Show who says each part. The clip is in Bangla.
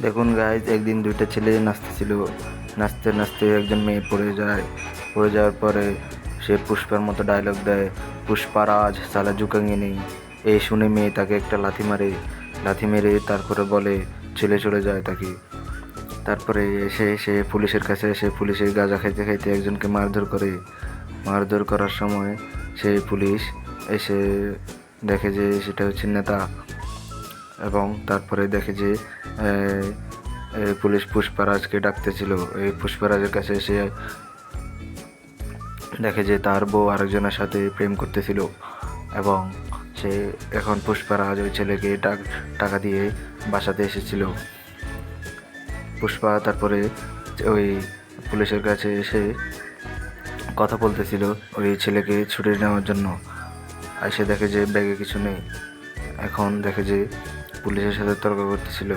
Speaker 1: দেখুন গাইজ, একদিন দুইটা ছেলে নাচতেছিল। নাচতে নাচতে একজন মেয়ে পড়ে যায়। পড়ে যাওয়ার পরে সে পুষ্পার মতো ডায়লগ দেয়, পুষ্পারাজ সালা ঝুঁকেঙ্গে নেই। এই শুনে মেয়ে তাকে একটা লাথি মারে। লাথি মেরে তারপরে বলে ছেলে চলে যায় তাকে। তারপরে সে পুলিশের কাছে এসে পুলিশের গাঁজা খাইতে খাইতে একজনকে মারধর করে। মারধর করার সময় সেই পুলিশ এসে দেখে যে সেটা হচ্ছে নেতা, এবং তারপরে দেখে যে পুলিশ পুষ্পারাজকে ডাকতেছিল। এই পুষ্পারাজের কাছে এসে দেখে যে তার বউ আরেকজনের সাথে প্রেম করতেছিল, এবং সে এখন পুষ্পারাজ ওই ছেলেকে টাকা দিয়ে বাসাতে এসেছিল। পুষ্পা তারপরে ওই পুলিশের কাছে এসে কথা বলতেছিল ওই ছেলেকে ছুটি নেওয়ার জন্য। আর সে দেখে যে ব্যাগে কিছু নেই। এখন দেখে যে পুলিশের সাথে তর্ক করতেছিল।